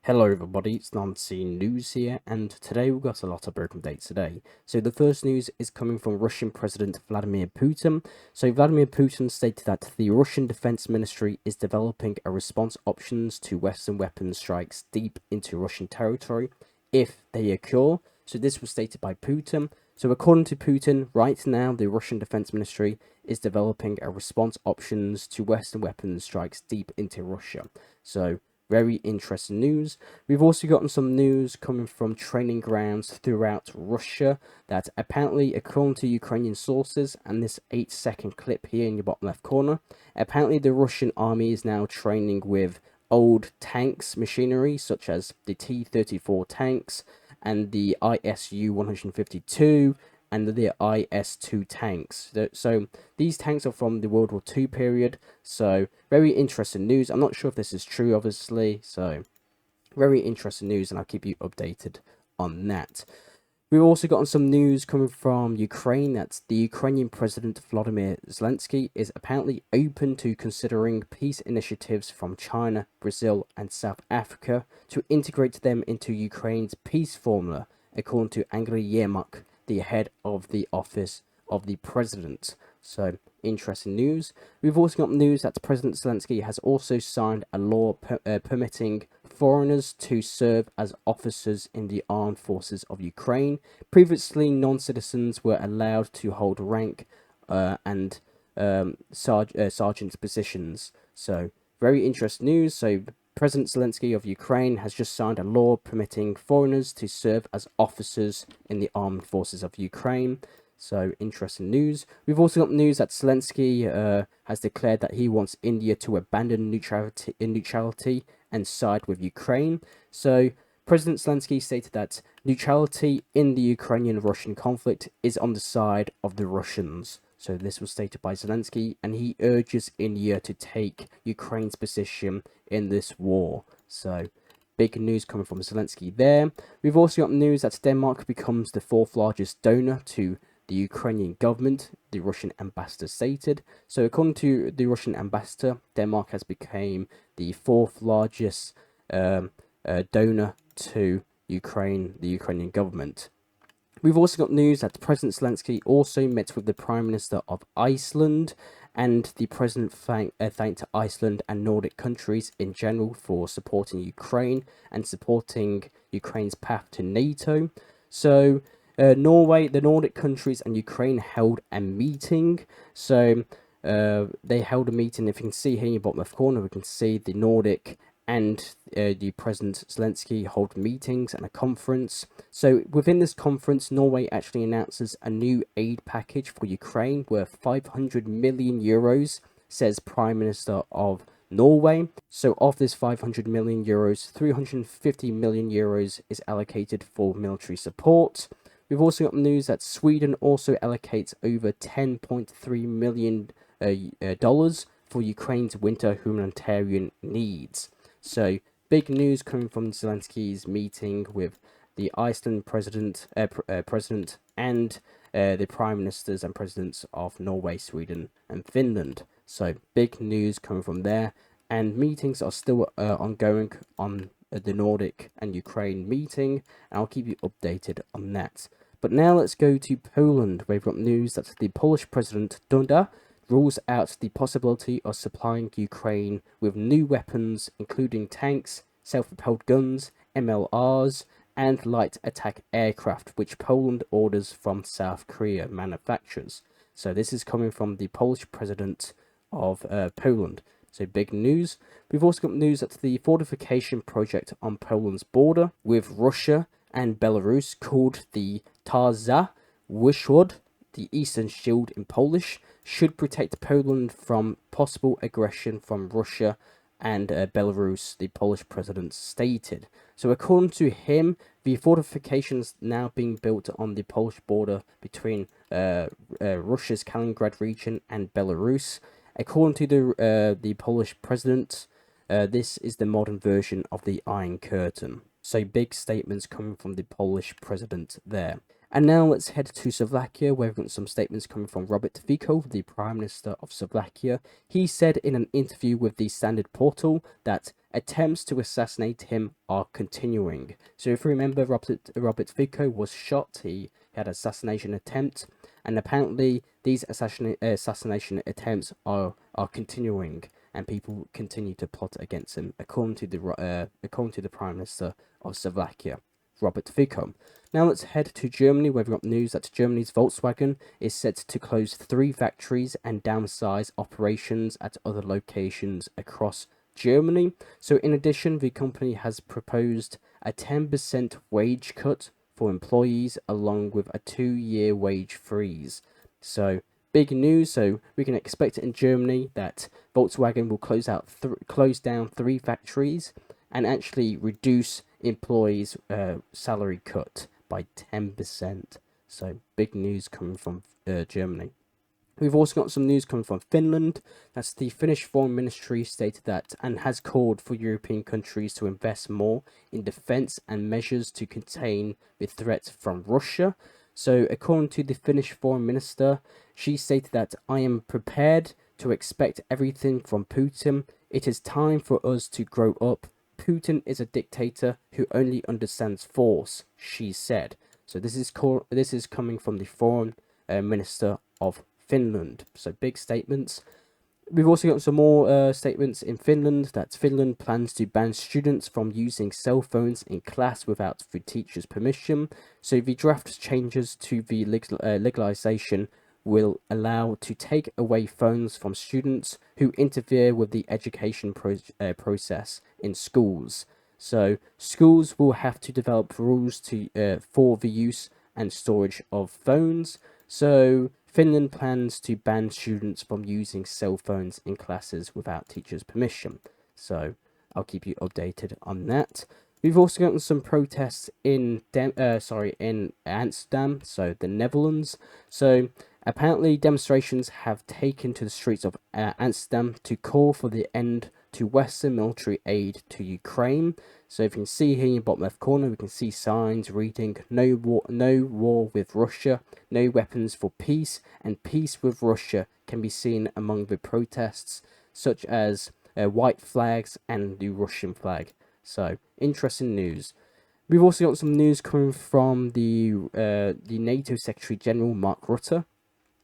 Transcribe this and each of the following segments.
Hello everybody, it's Nancy News here, and today we've got a lot of broken dates today. So the first news is coming from Russian President Vladimir Putin. So Vladimir Putin stated that the Russian Defense Ministry is developing a response options to Western weapons strikes deep into Russian territory if they occur. So this was stated by Putin. So according to Putin, right now the Russian Defense Ministry is developing a response options to Western weapons strikes deep into Russia. So very interesting news. We've also gotten some news coming from training grounds throughout Russia that apparently, according to Ukrainian sources, and this 8-second clip here in your bottom left corner, apparently the Russian army is now training with old tanks machinery such as the T-34 tanks and the ISU-152 and the IS-2 tanks. So these tanks are from the World War II period, so very interesting news. I'm not sure if this is true, obviously, so very interesting news, and I'll keep you updated on that. We've also gotten some news coming from Ukraine that the Ukrainian President Volodymyr Zelensky is apparently open to considering peace initiatives from China, Brazil, and South Africa to integrate them into Ukraine's peace formula, according to Angry Yermak, the head of the office of the president. So interesting news. We've also got news that President Zelensky has also signed a law permitting foreigners to serve as officers in the armed forces of Ukraine. Previously, non-citizens were allowed to hold rank and sergeant positions. So very interesting news. So President Zelensky of Ukraine has just signed a law permitting foreigners to serve as officers in the armed forces of Ukraine. So interesting news. We've also got news that Zelensky has declared that he wants India to abandon neutrality and side with Ukraine. So President Zelensky stated that neutrality in the Ukrainian-Russian conflict is on the side of the Russians. So this was stated by Zelensky, and he urges India to take Ukraine's position in this war. So big news coming from Zelensky there. We've also got news that Denmark becomes the fourth largest donor to the Ukrainian government, the Russian ambassador stated. So according to the Russian ambassador, Denmark has become the fourth largest donor to Ukraine, the Ukrainian government. We've also got news that President Zelensky also met with the Prime Minister of Iceland, and the President thanked Iceland and Nordic countries in general for supporting Ukraine and supporting Ukraine's path to NATO. So Norway, the Nordic countries, and Ukraine held a meeting. So they held a meeting. If you can see here in the bottom left corner, we can see the Nordic and the President Zelensky hold meetings and a conference. So within this conference, Norway actually announces a new aid package for Ukraine worth 500 million euros, says Prime Minister of Norway. So of this 500 million euros, 350 million euros is allocated for military support. We've also got news that Sweden also allocates over $10.3 million for Ukraine's winter humanitarian needs. So big news coming from Zelensky's meeting with the Iceland president and the prime ministers and presidents of Norway, Sweden, and Finland. So big news coming from there, and meetings are still ongoing on the Nordic and Ukraine meeting, and I'll keep you updated on that. But now let's go to Poland, where we've got news that the Polish President Duda rules out the possibility of supplying Ukraine with new weapons, including tanks, self-propelled guns, MLRs, and light attack aircraft, which Poland orders from South Korea manufacturers. So this is coming from the Polish President of Poland. So big news. We've also got news that the fortification project on Poland's border with Russia and Belarus, called the Tarza Wyshwood, the Eastern Shield in Polish, should protect Poland from possible aggression from Russia and Belarus, the Polish president stated. So according to him, the fortifications now being built on the Polish border between Russia's Kaliningrad region and Belarus. According to the Polish president, this is the modern version of the Iron Curtain. So big statements coming from the Polish president there. And now let's head to Slovakia, where we've got some statements coming from Robert Fico, the Prime Minister of Slovakia. He said in an interview with the Standard Portal that attempts to assassinate him are continuing. So if you remember, Robert Fico was shot. He had an assassination attempt, and apparently these assassination attempts are continuing, and people continue to plot against him, according to the Prime Minister of Slovakia, Robert Fico. Now let's head to Germany, where we've got news that Germany's Volkswagen is set to close 3 factories and downsize operations at other locations across Germany. So in addition, the company has proposed a 10% wage cut for employees, along with a 2-year wage freeze. So big news. So we can expect in Germany that Volkswagen will close down 3 factories and actually reduce employees' salary cut by 10%. So big news coming from Germany. We've also got some news coming from Finland. That's the Finnish Foreign Ministry stated that and has called for European countries to invest more in defense and measures to contain the threat from Russia. So according to the Finnish Foreign Minister, she stated that I am prepared to expect everything from Putin. It is time for us to grow up. Putin is a dictator who only understands force, she said. So this is coming from the Foreign Minister of Finland. So big statements. We've also got some more statements in Finland that Finland plans to ban students from using cell phones in class without the teacher's permission. So the draft changes to the legalization will allow to take away phones from students who interfere with the education process in schools. So schools will have to develop rules for the use and storage of phones. So Finland plans to ban students from using cell phones in classes without teachers' permission. So I'll keep you updated on that. We've also gotten some protests in Amsterdam, so the Netherlands. So apparently demonstrations have taken to the streets of Amsterdam to call for the end to Western military aid to Ukraine. So if you can see here in the bottom left corner, we can see signs reading no war with Russia, no weapons for peace, and peace with Russia can be seen among the protests, such as white flags and the Russian flag. So interesting news. We've also got some news coming from the NATO Secretary General Mark Rutte.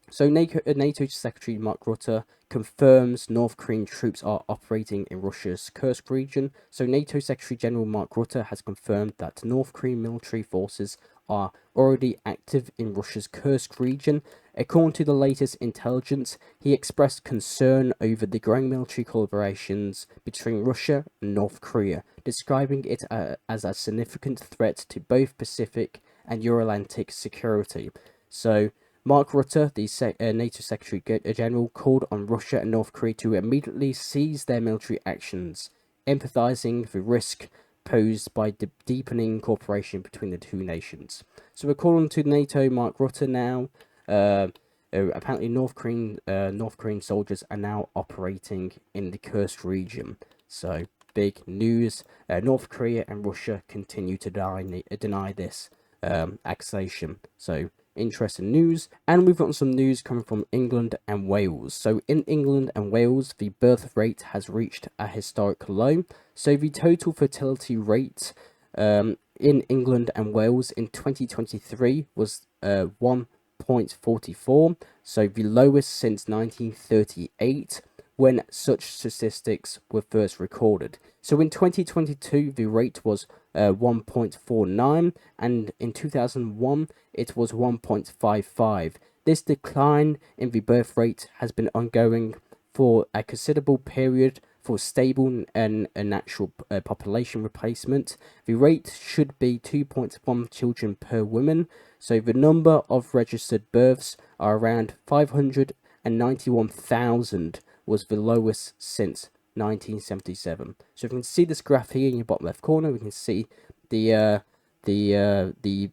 So NATO Secretary Mark Rutte confirms North Korean troops are operating in Russia's Kursk region. So NATO Secretary General Mark Rutte has confirmed that North Korean military forces are already active in Russia's Kursk region. According to the latest intelligence, he expressed concern over the growing military collaborations between Russia and North Korea, describing it as a significant threat to both Pacific and Euro-Atlantic security. So Mark Rutte, the NATO Secretary General, called on Russia and North Korea to immediately cease their military actions, empathizing the risk posed by the deepening cooperation between the two nations. So according to NATO, Mark Rutte now, apparently North Korean soldiers are now operating in the Kursk region. So big news. North Korea and Russia continue to deny this accusation. So interesting news. And we've got some news coming from England and Wales. So in England and Wales, the birth rate has reached a historic low. So the total fertility rate in England and Wales in 2023 was 1.44, so the lowest since 1938, when such statistics were first recorded. So in 2022, the rate was 1.49, and in 2001, it was 1.55. This decline in the birth rate has been ongoing for a considerable period. For stable and a natural population replacement, the rate should be 2.1 children per woman. So the number of registered births are around 591,000, was the lowest since 1977. So you can see this graph here in your bottom left corner. We can see the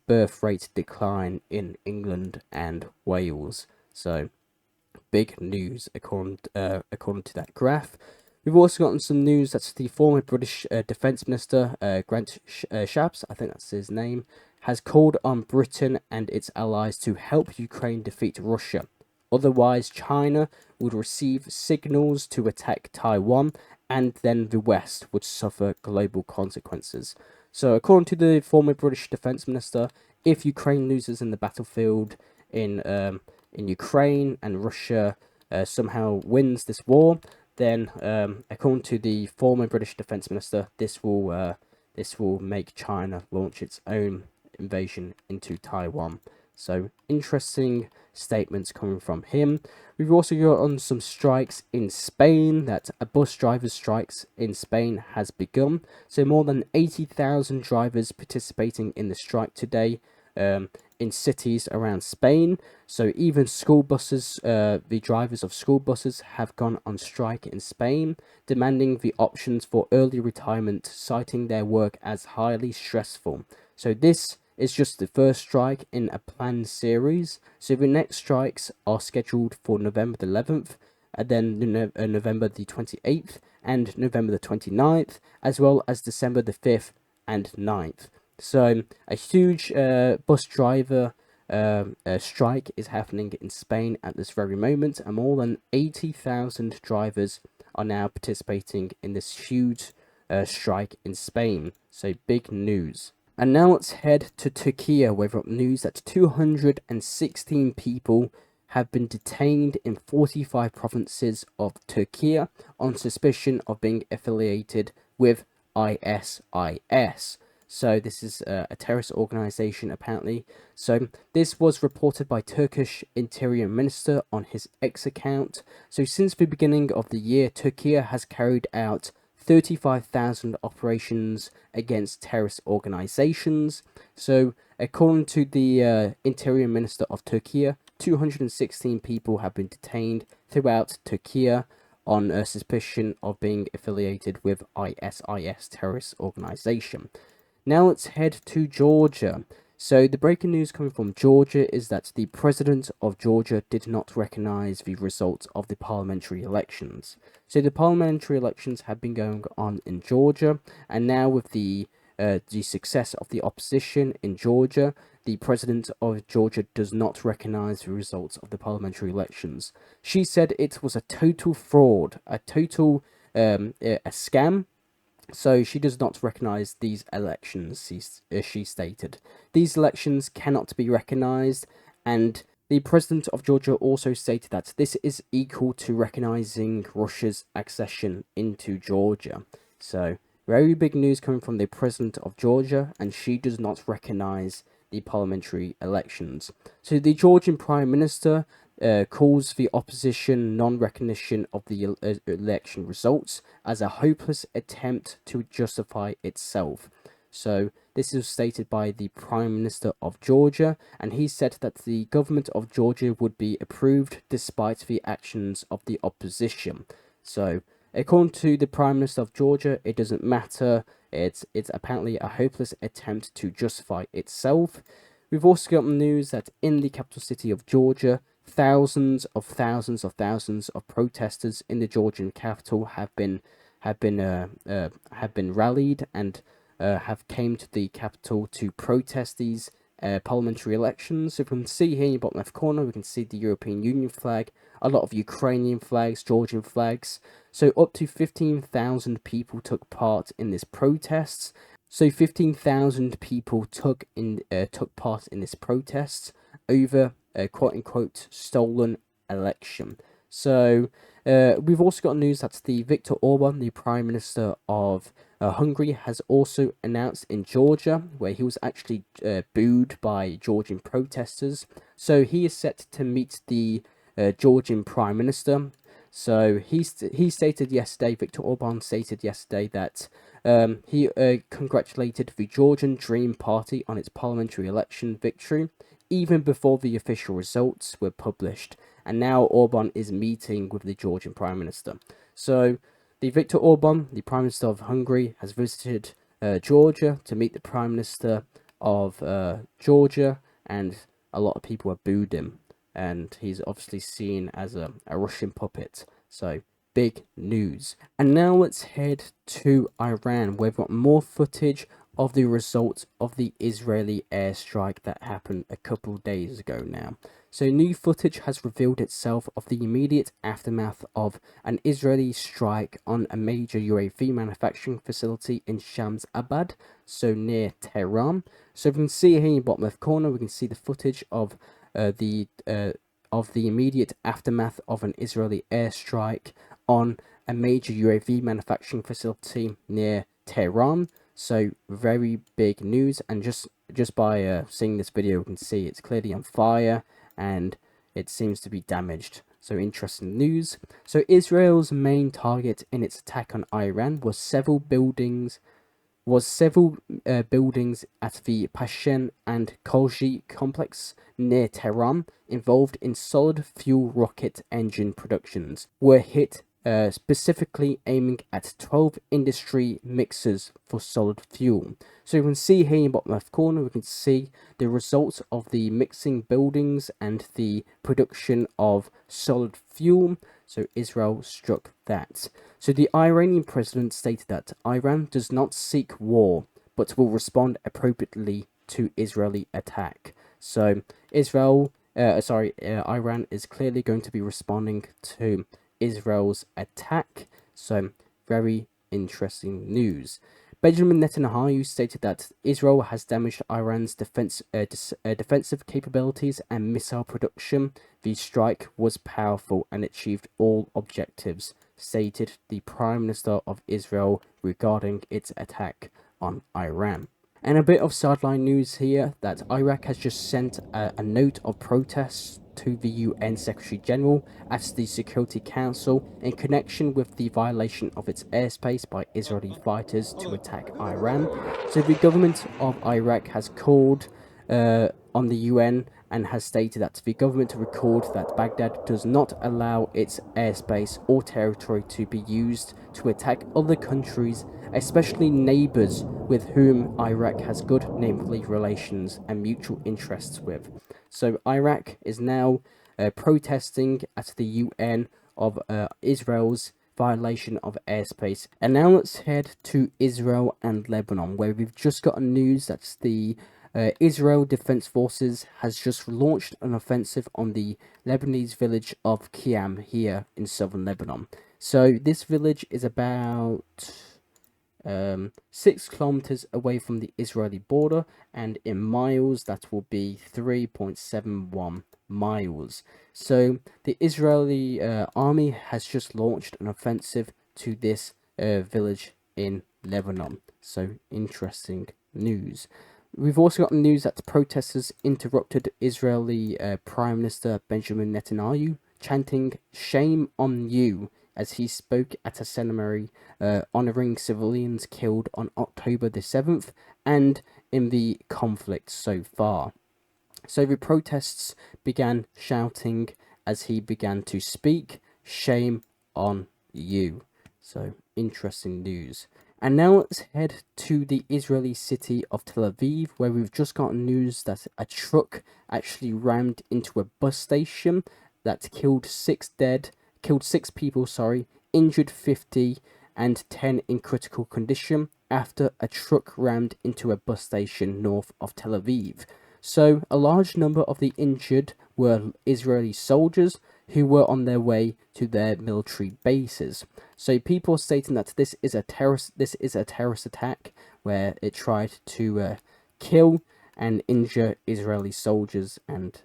birth rate decline in England and Wales. So big news according to that graph. We've also gotten some news that the former British Defence Minister, Shapps, I think that's his name, has called on Britain and its allies to help Ukraine defeat Russia. Otherwise, China would receive signals to attack Taiwan and then the West would suffer global consequences. So, according to the former British Defence Minister, if Ukraine loses in the battlefield in Ukraine and Russia somehow wins this war, then according to the former British Defence Minister, this will make China launch its own invasion into Taiwan. So interesting statements coming from him. We've also got on some strikes in Spain, that a bus drivers' strikes in Spain has begun. So more than 80,000 drivers participating in the strike today in cities around Spain. So even school buses, the drivers of school buses have gone on strike in Spain, demanding the options for early retirement, citing their work as highly stressful. So this is just the first strike in a planned series. So the next strikes are scheduled for November the 11th, and then November the 28th, and November the 29th, as well as December the 5th and 9th. So a huge bus driver strike is happening in Spain at this very moment, and more than 80,000 drivers are now participating in this huge strike in Spain. So big news. And now let's head to Turkey, where we've got news that 216 people have been detained in 45 provinces of Turkey on suspicion of being affiliated with ISIS. So this is a terrorist organization, apparently. So this was reported by Turkish Interior Minister on his X account. So since the beginning of the year, Turkey has carried out 35,000 operations against terrorist organizations. So according to the Interior Minister of Turkey, 216 people have been detained throughout Turkey on a suspicion of being affiliated with ISIS terrorist organization. Now let's head to Georgia. So the breaking news coming from Georgia is that the president of Georgia did not recognize the results of the parliamentary elections. So the parliamentary elections have been going on in Georgia, and now with the success of the opposition in Georgia, the president of Georgia does not recognize the results of the parliamentary elections. She said it was a total fraud, a total a scam. So she does not recognise these elections, she stated. These elections cannot be recognised, and the president of Georgia also stated that this is equal to recognising Russia's accession into Georgia. So, very big news coming from the president of Georgia, and she does not recognise the parliamentary elections. So the Georgian Prime Minister calls the opposition non-recognition of the election results as a hopeless attempt to justify itself. So this is stated by the Prime Minister of Georgia, and he said that the government of Georgia would be approved despite the actions of the opposition. So according to the Prime Minister of Georgia, it doesn't matter. It's apparently a hopeless attempt to justify itself. We've also got news that in the capital city of Georgia, thousands of protesters in the Georgian capital have been rallied and have came to the capital to protest these parliamentary elections. So if we can see here in the bottom left corner, we can see the European Union flag, a lot of Ukrainian flags, Georgian flags. So up to 15,000 people took part in this protest. So 15,000 people took part in this protest over a quote-unquote stolen election. So we've also got news that the Viktor Orban, the Prime Minister of Hungary, has also announced in Georgia, where he was actually booed by Georgian protesters. So he is set to meet the Georgian Prime Minister. So he stated yesterday, Viktor Orban stated yesterday that he congratulated the Georgian Dream Party on its parliamentary election victory, even before the official results were published. And now Orban is meeting with the Georgian Prime Minister. So the Viktor Orban, the Prime Minister of Hungary, has visited Georgia to meet the Prime Minister of Georgia, and a lot of people have booed him. And he's obviously seen as a Russian puppet. So, big news. And now let's head to Iran, where we've got more footage of the results of the Israeli airstrike that happened a couple days ago now. So new footage has revealed itself of the immediate aftermath of an Israeli strike on a major UAV manufacturing facility in Shams Abad, so near Tehran. So we can see here in the bottom left corner, we can see the footage of the immediate aftermath of an Israeli airstrike on a major UAV manufacturing facility near Tehran. So very big news, and just by seeing this video, we can see it's clearly on fire and it seems to be damaged. So interesting news. So Israel's main target in its attack on Iran was several buildings at the Pashen and Kolji complex near Tehran involved in solid fuel rocket engine productions were hit, specifically aiming at 12 industry mixers for solid fuel. So you can see here in the bottom left corner, we can see the results of the mixing buildings and the production of solid fuel. So Israel struck that. So the Iranian president stated that Iran does not seek war, but will respond appropriately to Israeli attack. So Iran is clearly going to be responding to Israel's attack. So very interesting news. Benjamin Netanyahu stated that Israel has damaged Iran's defensive capabilities and missile production. The strike was powerful and achieved all objectives, stated the Prime Minister of Israel regarding its attack on Iran. And a bit of sideline news here that Iraq has just sent a note of protest to the UN Secretary General at the Security Council in connection with the violation of its airspace by Israeli fighters to attack Iran. So the government of Iraq has called on the UN and has stated that the government recalled that Baghdad does not allow its airspace or territory to be used to attack other countries, especially neighbours with whom Iraq has good neighbourly relations and mutual interests with. So Iraq is now protesting at the UN of Israel's violation of airspace. And now let's head to Israel and Lebanon, where we've just gotten news that the Israel Defense Forces has just launched an offensive on the Lebanese village of Kiam here in southern Lebanon. So this village is about 6 kilometers away from the Israeli border, and in miles that will be 3.71 miles. So the Israeli army has just launched an offensive to this village in Lebanon. So interesting news. We've also got news that the protesters interrupted Israeli Prime Minister Benjamin Netanyahu, chanting "Shame on you" as he spoke at a ceremony honouring civilians killed on October the 7th and in the conflict so far. So the protests began shouting as he began to speak, "Shame on you." So interesting news. And now let's head to the Israeli city of Tel Aviv, where we've just gotten news that a truck actually rammed into a bus station that killed 6 people, injured 50 and 10 in critical condition after a truck rammed into a bus station north of Tel Aviv. So a large number of the injured were Israeli soldiers who were on their way to their military bases. So people are stating that this is a terrorist attack where it tried to kill and injure Israeli soldiers, and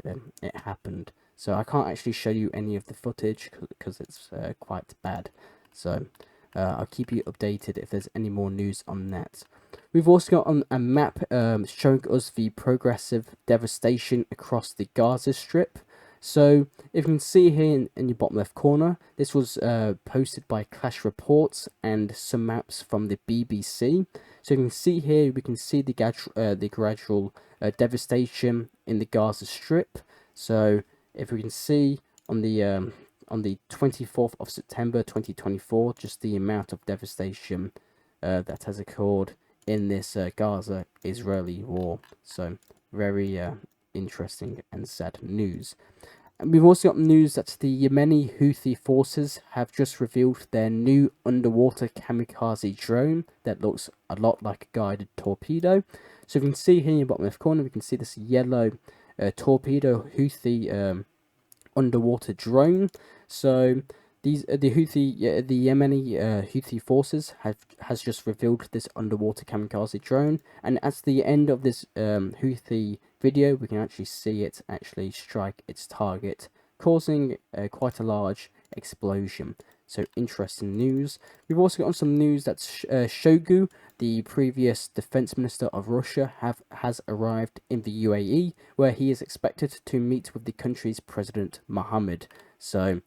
it happened. So I can't actually show you any of the footage because it's quite bad. So I'll keep you updated if there's any more news on that. We've also got a map showing us the progressive devastation across the Gaza Strip. So if you can see here in your bottom left corner, this was posted by Clash Reports and some maps from the BBC. So you can see here, we can see the gradual devastation in the Gaza Strip. So if we can see on the 24th of September 2024, just the amount of devastation that has occurred in this Gaza-Israeli war. So very interesting and sad news. And we've also got news that the Yemeni Houthi forces have just revealed their new underwater kamikaze drone that looks a lot like a guided torpedo. So you can see here in the bottom left corner, we can see this yellow Torpedo Houthi underwater drone. So the Yemeni Houthi forces has just revealed this underwater kamikaze drone, and at the end of this Houthi video, we can actually see it actually strike its target, causing quite a large explosion. So interesting news. We've also got some news that Shoigu, the previous defense minister of Russia, has arrived in the UAE, where he is expected to meet with the country's president Mohammed. So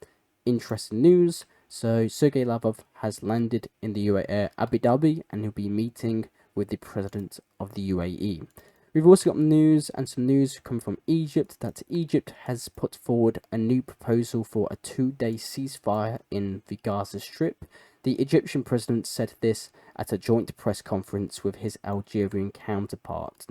interesting news. So Sergei Lavrov has landed in the Abu Dhabi, and he'll be meeting with the president of the UAE. We've also got news and some news coming from Egypt that Egypt has put forward a new proposal for a 2-day ceasefire in the Gaza Strip. The Egyptian president said this at a joint press conference with his Algerian counterparts.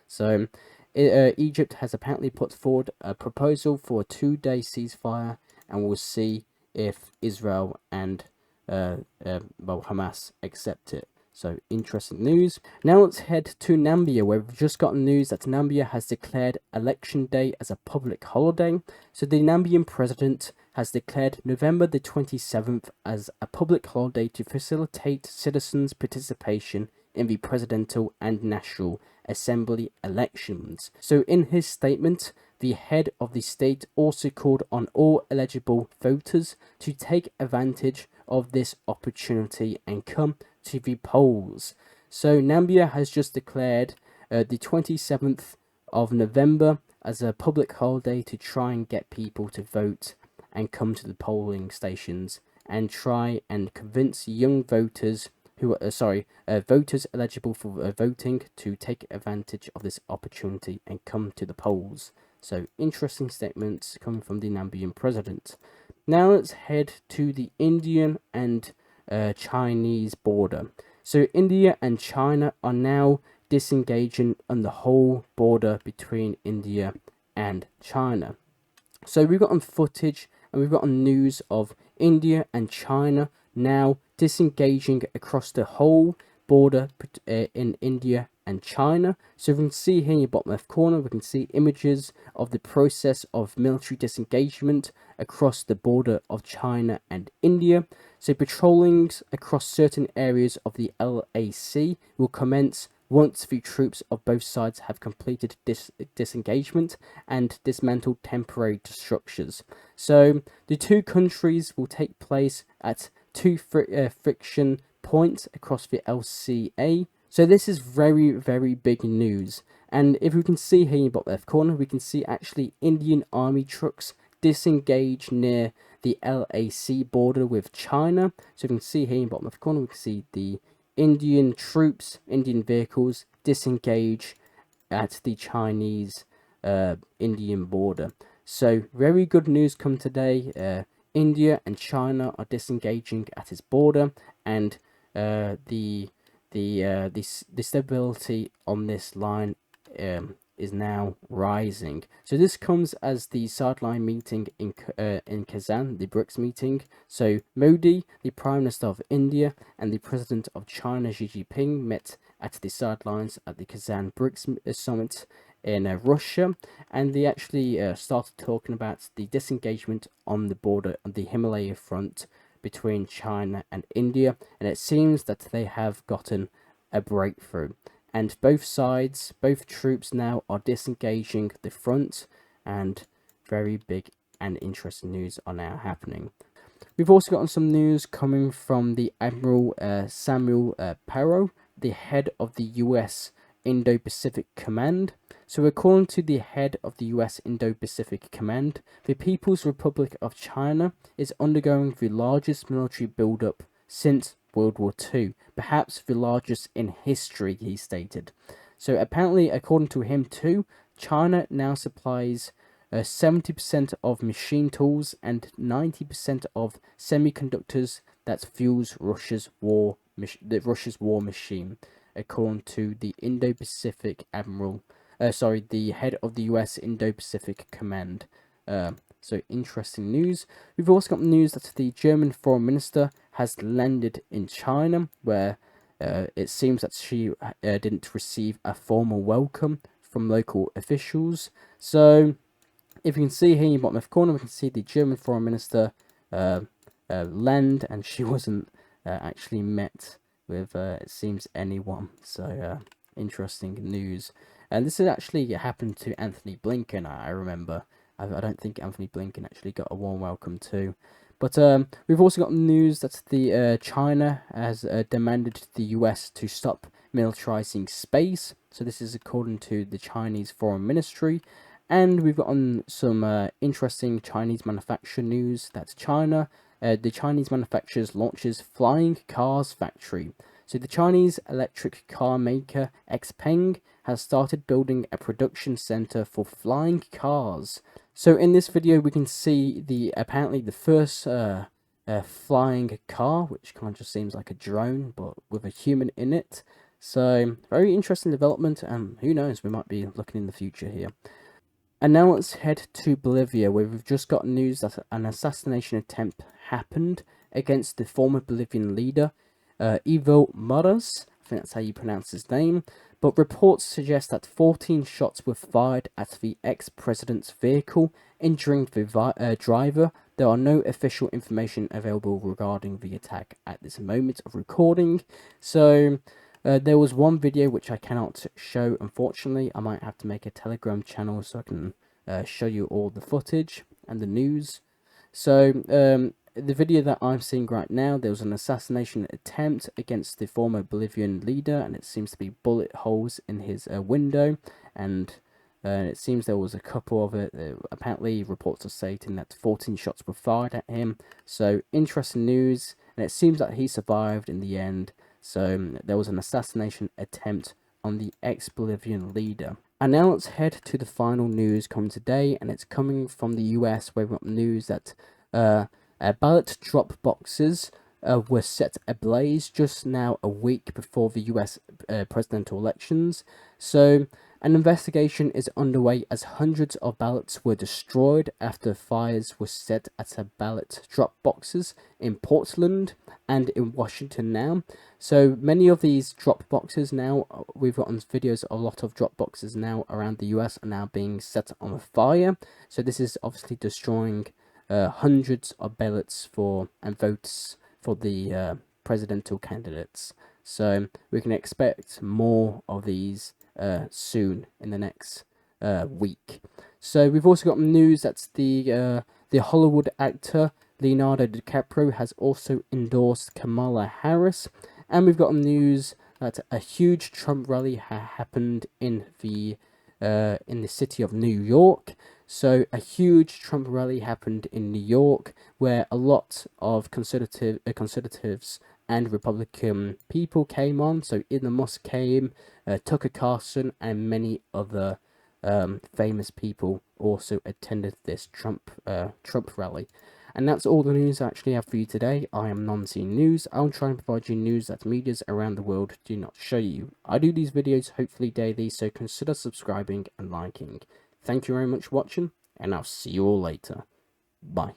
So Egypt has apparently put forward a proposal for a 2-day ceasefire, and we'll see if Israel and Hamas accept it. So interesting news. Now let's head to Namibia, where we've just gotten news that Namibia has declared Election Day as a public holiday. So the Namibian president has declared November the 27th as a public holiday to facilitate citizens' participation in the presidential and national assembly elections. So in his statement, the head of the state also called on all eligible voters to take advantage of this opportunity and come to the polls. So Namibia has just declared the 27th of November as a public holiday to try and get people to vote and come to the polling stations and try and convince young voters who are voters eligible for voting to take advantage of this opportunity and come to the polls. So interesting statements coming from the Namibian president. Now let's head to the Indian and Chinese border. So India and China are now disengaging on the whole border between India and China. So we've got on footage and we've got on news of India and China now disengaging across the whole border in India and China. So we can see here in your bottom left corner, we can see images of the process of military disengagement across the border of China and India. So patrollings across certain areas of the LAC will commence once the troops of both sides have completed disengagement and dismantled temporary structures. So the two countries will take place at two friction points across the LCA. So this is very, very big news. And if we can see here in the bottom left corner, we can see actually Indian army trucks disengage near the LAC border with China. So you can see here in the bottom left corner, we can see the Indian troops, Indian vehicles disengage at the Chinese Indian border. So very good news come today. India and China are disengaging at its border, and the stability on this line is now rising. So this comes as the sideline meeting in Kazan, the BRICS meeting. So Modi, the Prime Minister of India, and the President of China, Xi Jinping, met at the sidelines at the Kazan BRICS summit in Russia, and they actually started talking about the disengagement on the border on the Himalaya front between China and India, and it seems that they have gotten a breakthrough. And both sides, both troops now are disengaging the front, and very big and interesting news are now happening. We've also gotten some news coming from the Admiral Samuel Perot, the head of the US Indo-Pacific Command. So according to the head of the US Indo-Pacific Command, the People's Republic of China is undergoing the largest military buildup since World War II, perhaps the largest in history, he stated. So apparently, according to him too, China now supplies 70% of machine tools and 90% of semiconductors that fuels Russia's war machine, according to the Indo-Pacific Admiral. The head of the US Indo-Pacific Command. So interesting news. We've also got news that the German Foreign Minister has landed in China, where it seems that she didn't receive a formal welcome from local officials. So if you can see here in the bottom left corner, we can see the German Foreign Minister land, and she wasn't actually met with, it seems, anyone. So interesting news. And this has actually happened to Anthony Blinken, I remember. I don't think Anthony Blinken actually got a warm welcome too. But we've also got news that the China has demanded the US to stop militarizing space. So this is according to the Chinese Foreign Ministry. And we've got on some interesting Chinese manufacturer news. That's China. The Chinese manufacturers launches flying cars factory. So the Chinese electric car maker XPeng has started building a production center for flying cars. So in this video we can see apparently the first flying car, which kind of just seems like a drone but with a human in it. So very interesting development, and who knows, we might be looking in the future here. And now let's head to Bolivia, where we've just got news that an assassination attempt happened against the former Bolivian leader, Evo Morales. I think that's how you pronounce his name. But reports suggest that 14 shots were fired at the ex-president's vehicle, injuring the driver. There are no official information available regarding the attack at this moment of recording. So there was one video which I cannot show, unfortunately. I might have to make a Telegram channel so I can show you all the footage and the news. So the video that I'm seeing right now, there was an assassination attempt against the former Bolivian leader, and it seems to be bullet holes in his window, and it seems there was a couple of it. Apparently reports are stating that 14 shots were fired at him. So interesting news, and it seems that he survived in the end. So there was an assassination attempt on the ex-Bolivian leader. And now let's head to the final news coming today, and it's coming from the US, where we got news that Ballot Dropboxes were set ablaze just now a week before the US presidential elections. So an investigation is underway as hundreds of ballots were destroyed after fires were set at a ballot drop boxes in Portland and in Washington now. So many of these drop boxes now, we've got on videos, a lot of drop boxes now around the US are now being set on fire. So this is obviously destroying hundreds of ballots and votes for the presidential candidates. So we can expect more of these soon in the next week. So we've also got news that the Hollywood actor Leonardo DiCaprio has also endorsed Kamala Harris, and we've got news that a huge Trump rally happened in the city of New York. So a huge Trump rally happened in New York, where a lot of conservatives and Republican people came on. So Elon Musk came, Tucker Carlson, and many other famous people also attended this Trump rally. And that's all the news I actually have for you today. I am Non-Scene News. I'll try and provide you news that medias around the world do not show you. I do these videos hopefully daily, so consider subscribing and liking. Thank you very much for watching, and I'll see you all later. Bye.